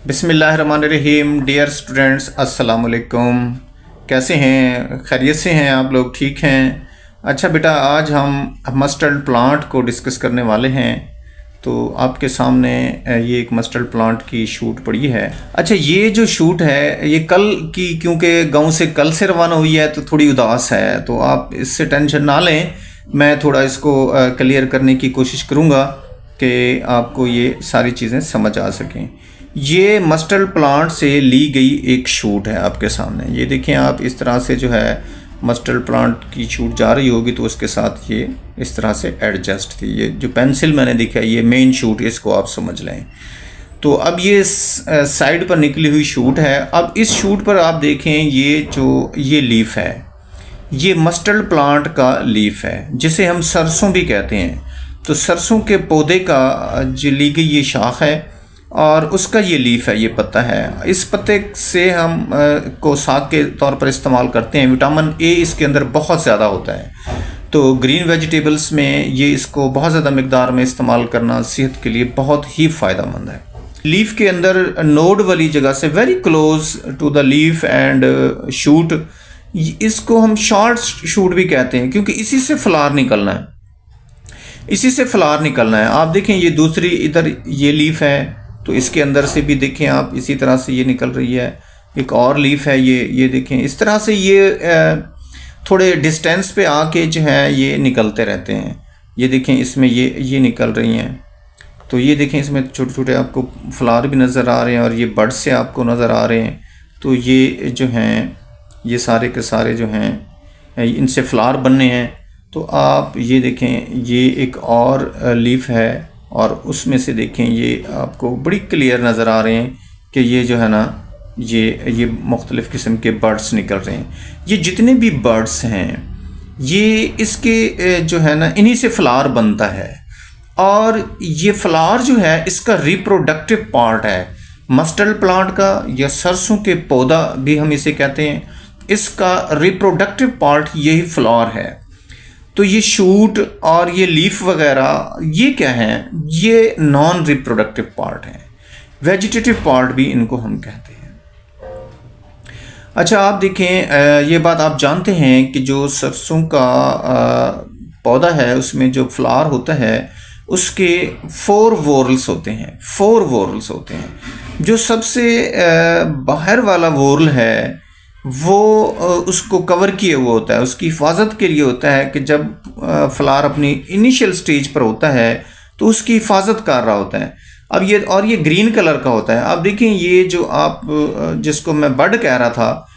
बिस्मिल्लाहिर्रहमानिर्रहीम। Dear students, अस्सलाम वालेकुम। कैसे हैं? खैरियत से हैं आप लोग? ठीक हैं? अच्छा बेटा, आज हम मस्टर्ड प्लांट को डिस्कस करने वाले हैं। तो आपके सामने ये एक मस्टर्ड प्लांट की शूट पड़ी है। अच्छा, ये जो शूट है ये कल की, क्योंकि गांव से कल से रवाना हुई है तो थोड़ी उदास है, तो आप इससे टेंशन ना लें। मैं थोड़ा इसको क्लियर करने की कोशिश करूँगा कि आपको ये सारी चीज़ें समझ आ सकें। ये मस्टर्ड प्लांट से ली गई एक शूट है आपके सामने। ये देखें आप, इस तरह से जो है मस्टर्ड प्लांट की शूट जा रही होगी तो उसके साथ ये इस तरह से एडजस्ट थी। ये जो पेंसिल मैंने दिखा है ये मेन शूट, इसको आप समझ लें। तो अब ये साइड पर निकली हुई शूट है। अब इस शूट पर आप देखें, ये लीफ है, ये मस्टर्ड प्लांट का लीफ है जिसे हम सरसों भी कहते हैं। तो सरसों के पौधे का जो ली गई ये शाख है और उसका ये लीफ है, ये पत्ता है। इस पत्ते से हम को साग के तौर पर इस्तेमाल करते हैं। विटामिन ए इसके अंदर बहुत ज़्यादा होता है, तो ग्रीन वेजिटेबल्स में ये इसको बहुत ज़्यादा मिकदार में इस्तेमाल करना सेहत के लिए बहुत ही फ़ायदेमंद है। लीफ के अंदर नोड वाली जगह से very close to the leaf and shoot, इसको हम शॉर्ट शूट भी कहते हैं क्योंकि इसी से फ्लावर निकलना है, इसी से फ्लावर निकलना है। आप देखें ये दूसरी इधर ये लीफ है, तो इसके अंदर से भी देखें आप, इसी तरह से ये निकल रही है। एक और लीफ है, ये देखें इस तरह से ये थोड़े डिस्टेंस पे आके जो है ये निकलते रहते हैं। ये देखें इसमें ये निकल रही हैं। तो ये देखें इसमें छोटे छोटे आपको फ्लावर भी नज़र आ रहे हैं और ये बर्ड से आपको नज़र आ रहे हैं। तो ये जो हैं ये सारे के सारे जो हैं इनसे फ्लावर बनने हैं। तो आप ये देखें, ये एक और लीफ है और उसमें से देखें ये आपको बड़ी क्लियर नज़र आ रहे हैं कि ये जो है ना ये मुख्तलिफ़ किस्म के बर्ड्स निकल रहे हैं। ये जितने भी बर्ड्स हैं ये इसके जो है ना इन्हीं से फ्लावर बनता है और ये फ्लावर जो है इसका रिप्रोडक्टिव पार्ट है मस्टर्ड प्लांट का, या सरसों के पौधा भी हम इसे कहते हैं। इसका रिप्रोडक्टिव पार्ट यही फ्लावर है। तो ये शूट और ये लीफ वगैरह ये क्या हैं? ये नॉन रिप्रोडक्टिव पार्ट हैं, वेजिटेटिव पार्ट भी इनको हम कहते हैं। अच्छा, आप देखें, ये बात आप जानते हैं कि जो सरसों का पौधा है उसमें जो फ्लावर होता है उसके 4 वोरल्स होते हैं, 4 वोरल्स होते हैं। जो सबसे बाहर वाला वोरल है वो उसको कवर किए हुआ होता है, उसकी हिफाजत के लिए होता है कि जब फ्लावर अपनी इनिशियल स्टेज पर होता है तो उसकी हिफाजत कर रहा होता है। अब ये ग्रीन कलर का होता है। अब देखें ये जो आप जिसको मैं बड कह रहा था,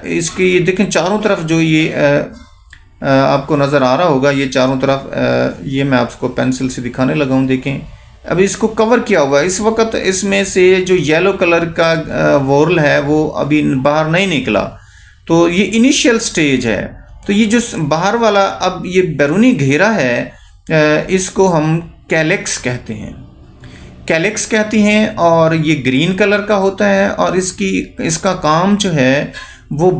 इसकी ये देखें चारों तरफ जो ये आपको नज़र आ रहा होगा, ये चारों तरफ ये मैं आपको पेंसिल से दिखाने लगा हूँ। देखें अब इसको कवर किया हुआ है। इस वक्त इसमें से जो येलो कलर का वोरल है वो अभी बाहर नहीं निकला, तो ये इनिशियल स्टेज है। तो ये जो बाहर वाला अब ये बैरूनी घेरा है, इसको हम कैलेक्स कहते हैं, कैलेक्स कहती हैं। और ये ग्रीन कलर का होता है और इसका काम जो है वो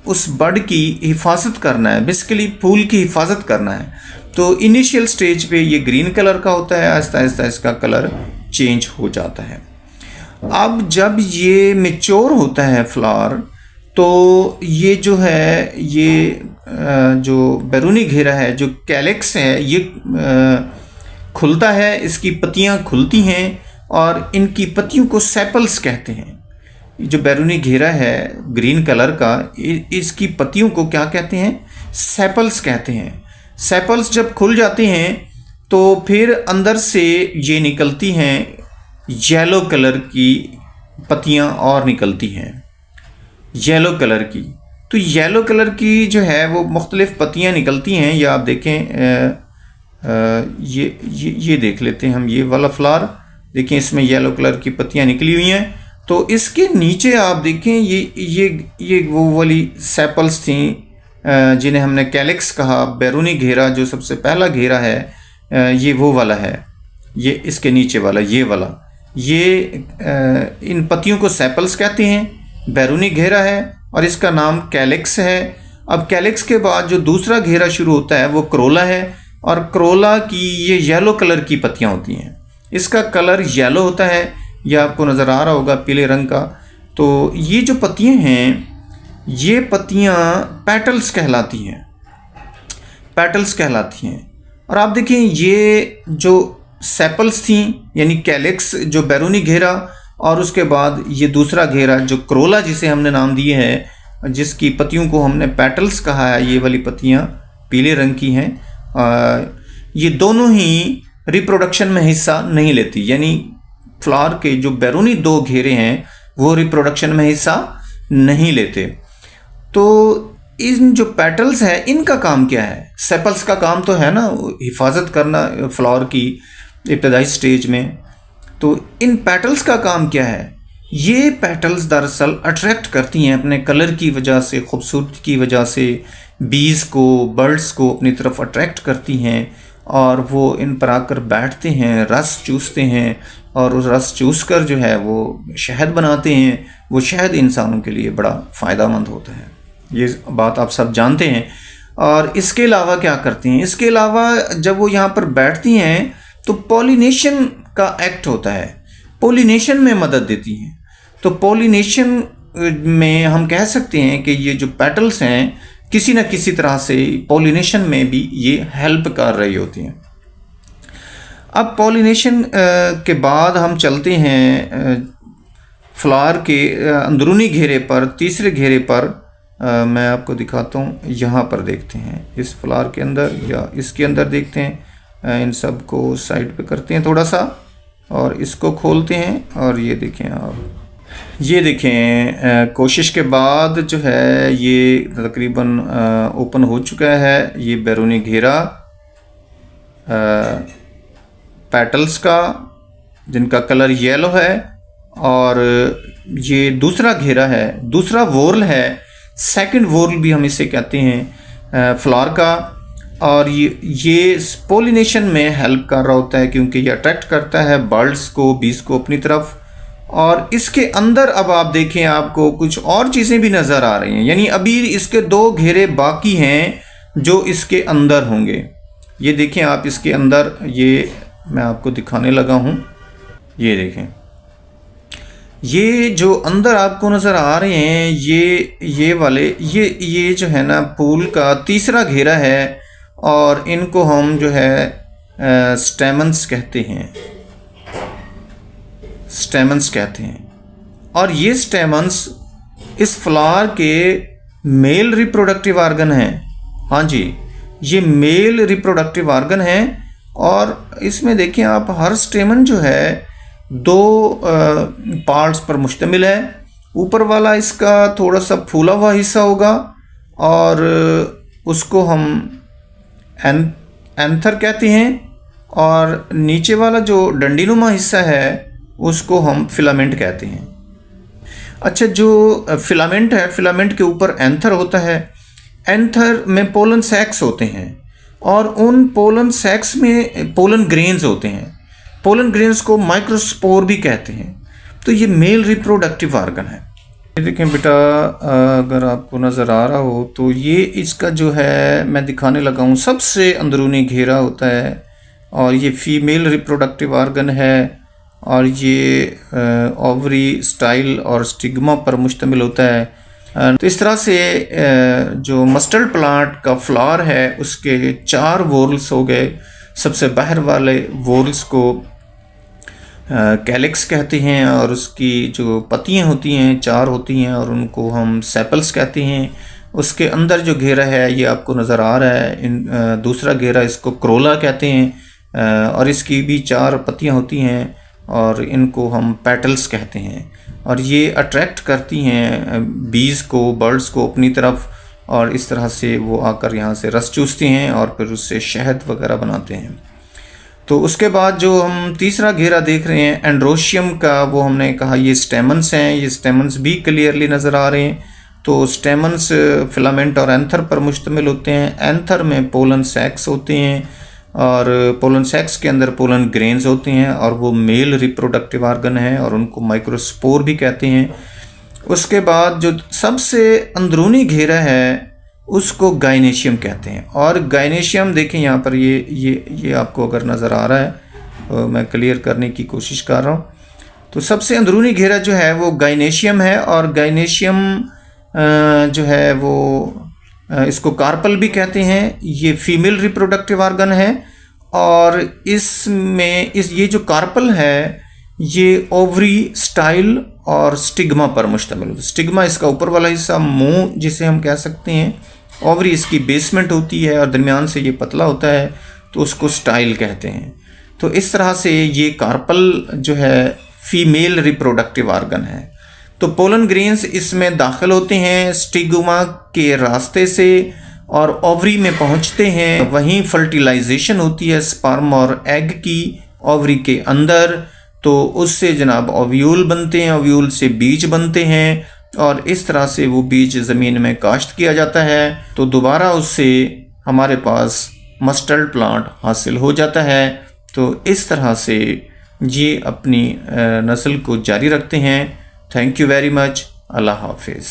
उस बड की हिफाजत करना है, बेसिकली फूल की हिफाजत करना है। तो इनिशियल स्टेज पे ये ग्रीन कलर का होता है, आहिस्ता आहिस्ता इसका कलर चेंज हो जाता है। अब जब ये मैच्योर होता है फ्लावर, तो ये जो है ये जो बैरूनी घेरा है, जो कैलेक्स है, ये खुलता है, इसकी पत्तियां खुलती हैं और इनकी पत्तियों को सेपल्स कहते हैं। जो बैरूनी घेरा है ग्रीन कलर का, इसकी पत्तियों को क्या कहते हैं? सेपल्स कहते हैं। सेपल्स जब खुल जाते हैं तो फिर अंदर से ये निकलती हैं येलो कलर की पत्तियां और निकलती हैं येलो कलर की। तो येलो कलर की जो है वो मुख्तलिफ़ पत्तियां निकलती हैं। या आप देखें, ये देख लेते हैं हम, ये वाला फ्लावर देखें, इसमें येलो कलर की पत्तियां निकली हुई हैं। तो इसके नीचे आप देखें ये वो वाली सेपल्स थी जिन्हें हमने कैलेक्स कहा। बैरूनी घेरा जो सबसे पहला घेरा है ये वो वाला है, ये इसके नीचे वाला ये वाला, ये इन पत्तियों को सेपल्स कहते हैं। बैरूनी घेरा है और इसका नाम कैलेक्स है। अब कैलेक्स के बाद जो दूसरा घेरा शुरू होता है वो क्रोला है और क्रोला की ये येलो कलर की पत्तियां होती हैं। इसका कलर येलो होता है। ये आपको नज़र आ रहा होगा पीले रंग का। तो ये जो पत्तियाँ हैं, ये पत्तियाँ पेटल्स कहलाती हैं, पेटल्स कहलाती हैं। और आप देखें ये जो सेपल्स थी यानी कैलिक्स जो बैरूनी घेरा, और उसके बाद ये दूसरा घेरा जो क्रोला जिसे हमने नाम दिए है, जिसकी पत्तियों को हमने पेटल्स कहा है, ये वाली पत्तियाँ पीले रंग की हैं। ये दोनों ही रिप्रोडक्शन में हिस्सा नहीं लेती, यानी फ्लावर के जो बैरूनी दो घेरे हैं वो रिप्रोडक्शन में हिस्सा नहीं लेते। तो इन जो पेटल्स है इनका काम क्या है? सेपल्स का काम तो है ना हिफाजत करना फ्लावर की इब्तदाई स्टेज में। तो इन पेटल्स का काम क्या है? ये पेटल्स दरअसल अट्रैक्ट करती हैं अपने कलर की वजह से, खूबसूरती की वजह से बीज को, बर्ड्स को अपनी तरफ अट्रैक्ट करती हैं, और वो इन पर आकर बैठते हैं, रस चूसते हैं, और उस रस चूस कर जो है वो शहद बनाते हैं। वो शहद इंसानों के लिए बड़ा फ़ायदेमंद होता है, ये बात आप सब जानते हैं। और इसके अलावा क्या करती हैं? इसके अलावा जब वो यहाँ पर बैठती हैं तो पॉलिनेशन का एक्ट होता है, पॉलिनेशन में मदद देती हैं। तो पॉलिनेशन में हम कह सकते हैं कि ये जो पेटल्स हैं किसी न किसी तरह से पॉलिनेशन में भी ये हेल्प कर रही होती हैं। अब पॉलिनेशन के बाद हम चलते हैं फ्लावर के अंदरूनी घेरे पर, तीसरे घेरे पर। मैं आपको दिखाता हूँ, यहाँ पर देखते हैं इस फ्लावर के अंदर या इसके अंदर देखते हैं। इन सब को साइड पे करते हैं थोड़ा सा और इसको खोलते हैं, और ये देखें आप, ये देखें कोशिश के बाद जो है ये तकरीबन ओपन हो चुका है। ये बैरूनी घेरा पेटल्स का जिनका कलर येलो है, और ये दूसरा घेरा है, दूसरा वोर्ल है, सेकंड वोर्ल भी हम इसे कहते हैं फ्लावर का। और ये पोलिनेशन में हेल्प कर रहा होता है क्योंकि ये अट्रैक्ट करता है बर्ड्स को, बीज को अपनी तरफ। और इसके अंदर अब आप देखें आपको कुछ और चीज़ें भी नज़र आ रही हैं, यानी अभी इसके दो घेरे बाकी हैं जो इसके अंदर होंगे। ये देखें आप इसके अंदर, ये मैं आपको दिखाने लगा हूँ, ये देखें, ये जो अंदर आपको नज़र आ रहे हैं ये वाले, ये जो है ना फूल का तीसरा घेरा है, और इनको हम जो है स्टेमन्स कहते हैं, स्टेमन्स कहते हैं। और ये स्टेमन्स इस फ्लावर के मेल रिप्रोडक्टिव ऑर्गन हैं। हाँ जी, ये मेल रिप्रोडक्टिव ऑर्गन हैं। और इसमें देखें आप, हर स्टेमन जो है दो पार्ट्स पर मुश्तमिल है। ऊपर वाला इसका थोड़ा सा फूला हुआ हिस्सा होगा, और उसको हम एंथर कहते हैं, और नीचे वाला जो डंडीनुमा हिस्सा है उसको हम फिलामेंट कहते हैं। अच्छा, जो फिलामेंट है, फिलामेंट के ऊपर एंथर होता है। एंथर में पोलन सैक्स होते हैं, और उन पोलन सैक्स में पोलन ग्रेन्स होते हैं। पोलन ग्रेन्स को माइक्रोस्पोर भी कहते हैं। तो ये मेल रिप्रोडक्टिव ऑर्गन है। ये देखें बेटा, अगर आपको नज़र आ रहा हो तो ये इसका जो है मैं दिखाने लगा हूँ, सबसे अंदरूनी घेरा होता है, और ये फीमेल रिप्रोडक्टिव ऑर्गन है, और ये ओवरी, स्टाइल और स्टिग्मा पर मुश्तमिल होता है। तो इस तरह से जो मस्टर्ड प्लांट का फ्लावर है उसके 4 वोर्ल्स हो गए। सबसे बाहर वाले वोर्ल्स को कैलिक्स कहते हैं, और उसकी जो पत्तियां होती हैं 4 होती हैं, और उनको हम सेपल्स कहते हैं। उसके अंदर जो घेरा है ये आपको नज़र आ रहा है, दूसरा घेरा इसको क्रोला कहते हैं, और इसकी भी 4 पत्तियां होती हैं, और इनको हम पेटल्स कहते हैं। और ये अट्रैक्ट करती हैं बीज को, बर्ड्स को अपनी तरफ, और इस तरह से वो आकर यहाँ से रस चूसते हैं और फिर उससे शहद वगैरह बनाते हैं। तो उसके बाद जो हम तीसरा घेरा देख रहे हैं एंड्रोशियम का, वो हमने कहा ये स्टेमन्स हैं। ये स्टेमन्स भी क्लियरली नज़र आ रहे हैं। तो स्टेमन्स फिलामेंट और एंथर पर मुश्तमिल होते हैं। एंथर में पोलन सैक्स होते हैं, और पोलन सैक्स के अंदर पोलन ग्रेन्स होते हैं, और वो मेल रिप्रोडक्टिव ऑर्गन है, और उनको माइक्रोस्पोर भी कहते हैं। उसके बाद जो सबसे अंदरूनी घेरा है उसको गाइनेशियम कहते हैं। और गाइनेशियम देखें यहाँ पर, ये आपको अगर नज़र आ रहा है, मैं क्लियर करने की कोशिश कर रहा हूँ। तो सबसे अंदरूनी घेरा जो है वो गाइनेशियम है, और गाइनेशियम जो है वो इसको कार्पल भी कहते हैं। ये फीमेल रिप्रोडक्टिव ऑर्गन है, और इसमें ये जो कार्पल है ये ओवरी, स्टाइल और स्टिग्मा पर मुश्तमिल होता है। स्टिग्मा इसका ऊपर वाला हिस्सा, मुंह जिसे हम कह सकते हैं, ओवरी इसकी बेसमेंट होती है और दरमियान से ये पतला होता है, तो उसको स्टाइल कहते हैं। तो इस तरह से ये कार्पल जो है फीमेल रिप्रोडक्टिव ऑर्गन है। तो पोलन ग्रेन्स इसमें दाखिल होते हैं स्टिग्मा के रास्ते से और ओवरी में पहुंचते हैं। वहीं फर्टिलाइजेशन होती है स्पर्म और एग की ओवरी के अंदर, तो उससे जनाब ओव्यूल बनते हैं, ओव्यूल से बीज बनते हैं, और इस तरह से वो बीज ज़मीन में काश्त किया जाता है। तो दोबारा उससे हमारे पास मस्टर्ड प्लांट हासिल हो जाता है। तो इस तरह से ये अपनी नस्ल को जारी रखते हैं। Thank you very much. अल्लाह हाफिज़।